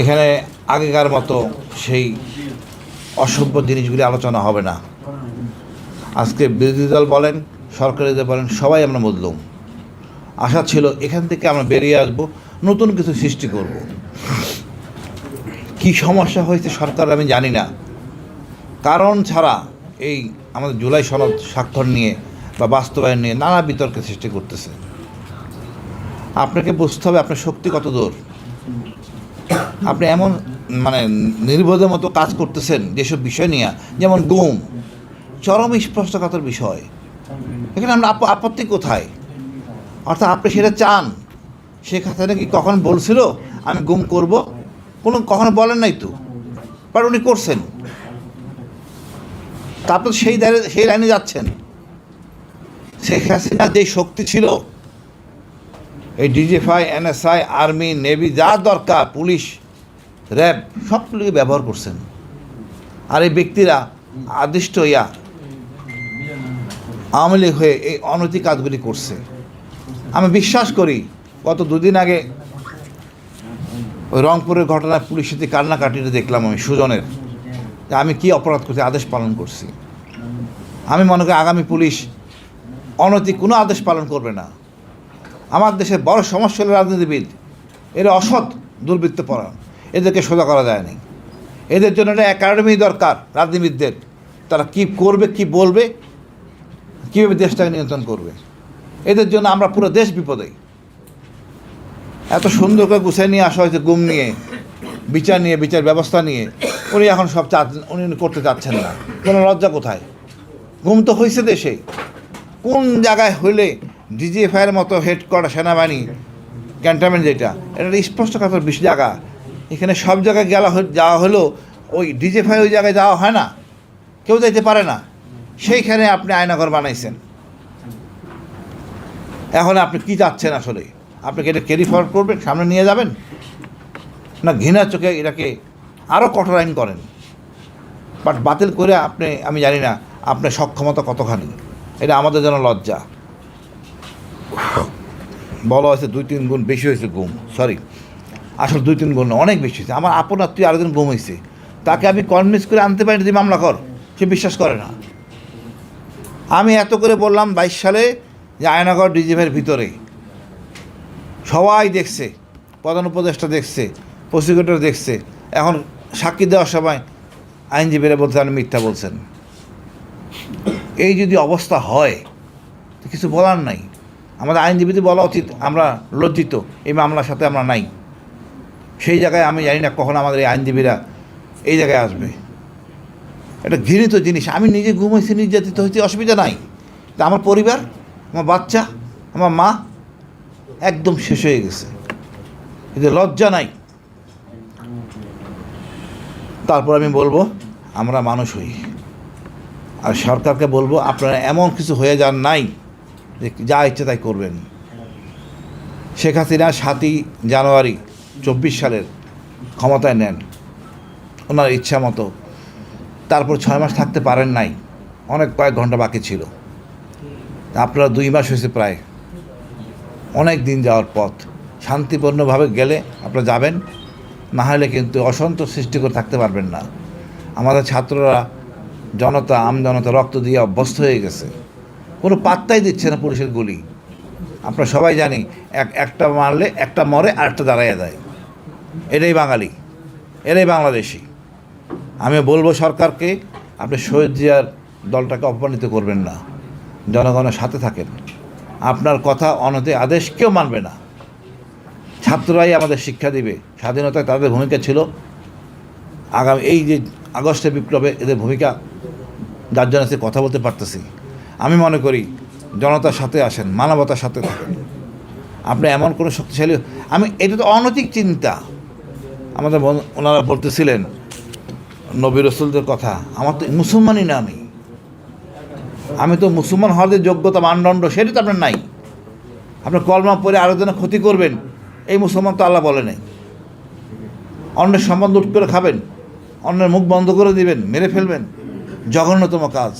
এখানে আগেকার মতো সেই অসভ্য জিনিসগুলি আলোচনা হবে না। আজকে বিরোধী দল বলেন, সরকারি দল বলেন, সবাই আমরা মজলুম। আশা ছিল এখান থেকে আমরা বেরিয়ে আসব, নতুন কিছু সৃষ্টি করব। কি সমস্যা হয়েছে সরকার আমি জানি না। কারণ ছাড়া এই আমাদের জুলাই সনদ স্বাক্ষর নিয়ে বা বাস্তবায়ন নিয়ে নানা বিতর্কের সৃষ্টি করতেছে। আপনাকে বুঝতে হবে আপনার শক্তি কত দূর। আপনি এমন নির্বোধের মতো কাজ করতেছেন যেসব বিষয় নিয়ে, যেমন গুম, চরম স্পষ্টকাতর বিষয়। এখানে আমরা আপত্তি কোথায়? অর্থাৎ আপনি সেটা চান। শেখ হাসিনা কি কখন বলছিল আমি গুম করব? কখনো বলেন নাই তো, বাট উনি করছেন। তারপর সেই লাইনে যাচ্ছেন। শেখ হাসিনার যেই শক্তি ছিল, এই ডিজিএফআই, এনএসআই, আর্মি, নেভি, যা দরকার, পুলিশ, র্যাব, সবগুলিকে ব্যবহার করছেন। আর এই ব্যক্তিরা আদিষ্ট আওয়ামী লীগ হয়ে এই অনৈতিক কাজগুলি করছে। আমি বিশ্বাস করি গত দুদিন আগে ওই রংপুরের ঘটনায় পুলিশ সাথে কান্নাকাটিতে দেখলাম আমি সুজনের, যে আমি কি অপরাধ করছি, আদেশ পালন করছি। আমি মনে করি আগামী পুলিশ অনৈতিক কোনো আদেশ পালন করবে না। আমার দেশের বড় সমস্যা হল রাজনীতিবিদ, এরা অসৎ, দুর্বৃত্তপরায়ণ, এদেরকে সোজা করা যায়নি। এদের জন্য একটা একাডেমি দরকার রাজনীতিবিদদের। তারা কী করবে, কি বলবে, কীভাবে দেশটাকে নিয়ন্ত্রণ করবে। এদের জন্য আমরা পুরো দেশ বিপদে। এত সুন্দর করে গুছিয়ে নিয়ে আসা হয়েছে গুম নিয়ে, বিচার নিয়ে, বিচার ব্যবস্থা নিয়ে। উনি এখন সব উনি করতে চাচ্ছেন না। কোনো লজ্জা কোথায়? গুম তো হয়েছে দেশে। কোন জায়গায় হইলে ডিজিএফআইয়ের মতো হেডকোয়ার্টার সেনাবাহিনী ক্যান্টনমেন্ট, যেটা এটা স্পষ্ট কথা বেশি জায়গা, এখানে সব জায়গায় যাওয়া হলেও ওই ডিজিএফআই ওই জায়গায় যাওয়া হয় না, কেউ যাইতে পারে না। সেইখানে আপনি আয়নাঘর বানাইছেন। এখন আপনি কি চাচ্ছেন আসলে? আপনি কি এটা ক্যারি ফরওয়ার্ড করবেন, সামনে নিয়ে যাবেন, না ঘৃণার চোখে এটাকে আরও কঠোর আইন করেন? বাট বাতিল করে আমি জানি না আপনার সক্ষমতা কতখানি। এটা আমাদের জন্য লজ্জা। বলা হয়েছে 2-3 গুণ বেশি হয়েছে গুম। সরি, আসলে 2-3 গুণ অনেক বেশি হয়েছে। আমার আপন আত্মীয় আরেকজন গুম হয়েছে, তাকে আমি কনভিন্স করে আনতে পারি তুই মামলা কর, সে বিশ্বাস করে না। আমি এত করে বললাম 22 সালে যে আয়নাগর ডিজিএফআইয়ের ভিতরে সবাই দেখছে, প্রধান উপদেষ্টা দেখছে, প্রসিকিউটর দেখছে। এখন সাক্ষী দেওয়ার সময় আইনজীবীরা বলতে আপনি মিথ্যা বলছেন। এই যদি অবস্থা হয় তো কিছু বলার নাই। আমাদের আইনজীবীদের বলা উচিত আমরা লজ্জিত, এই মামলার সাথে আমরা নাই। সেই জায়গায় আমি জানি না কখন আমাদের এই আইনজীবীরা এই জায়গায় আসবে। এটা ঘৃণিত জিনিস। আমি নিজে ঘুমাইছি, নির্যাতিত হয়েছি, অসুবিধা নাই। তা আমার পরিবার, আমার বাচ্চা, আমার মা একদম শেষ হয়ে গেছে। এদের লজ্জা নাই। তারপর আমি বলবো আমরা মানুষ হই, আর সরকারকে বলবো আপনারা এমন কিছু হয়ে যান নাই যে যা ইচ্ছে তাই করবেন। শেখ হাসিনা 7ই জানুয়ারি 24 সালের ক্ষমতায় নেন ওনার ইচ্ছা মতো। তারপর 6 মাস থাকতে পারেন নাই, কয়েক ঘন্টা বাকি ছিল। আপনারা 2 মাস হয়েছে প্রায়, অনেক দিন যাওয়ার পথ। শান্তিপূর্ণভাবে গেলে আপনারা যাবেন, না হলে কিন্তু অসন্তোষ সৃষ্টি করে থাকতে পারবেন না। আমাদের ছাত্ররা, জনতা, আমজনতা রক্ত দিয়ে অভ্যস্ত হয়ে গেছে, কোনো পাত্তাই দিচ্ছে না পুলিশের গুলি। আমরা সবাই জানি একটা মারলে একটা মরে আর একটা দাঁড়াইয়া দেয়। এটাই বাঙালি, এটাই বাংলাদেশি। আমি বলবো সরকারকে, আপনি শহীদ জিয়ার দলটাকে অপমানিত করবেন না, জনগণের সাথে থাকেন। আপনার কথা অনৈতিক আদেশ কেউ মানবে না। ছাত্ররাই আমাদের শিক্ষা দিবে। স্বাধীনতায় তাদের ভূমিকা ছিল। আগামী এই যে আগস্টের বিপ্লবে এদের ভূমিকা, যার জন্য সে কথা বলতে পারতেছি। আমি মনে করি জনতার সাথে আসেন, মানবতার সাথে থাকেন। আপনি এমন কোনো শক্তিশালী, এটা তো অনৈতিক চিন্তা। আমাদের ওনারা বলতেছিলেন নবী রসুলদের কথা। আমার তো মুসলমানই না, আমি তো মুসলমান হওয়ার যে যোগ্যতা, মানদণ্ড, সেটা তো আপনার নাই। আপনার কলমা পড়ে আরেকজনের ক্ষতি করবেন, এই মুসলমান তো আল্লাহ বলে নাই। অন্যের সম্বন্ধ লুট করে খাবেন, অন্যের মুখ বন্ধ করে দিবেন, মেরে ফেলবেন, জঘন্যতম কাজ।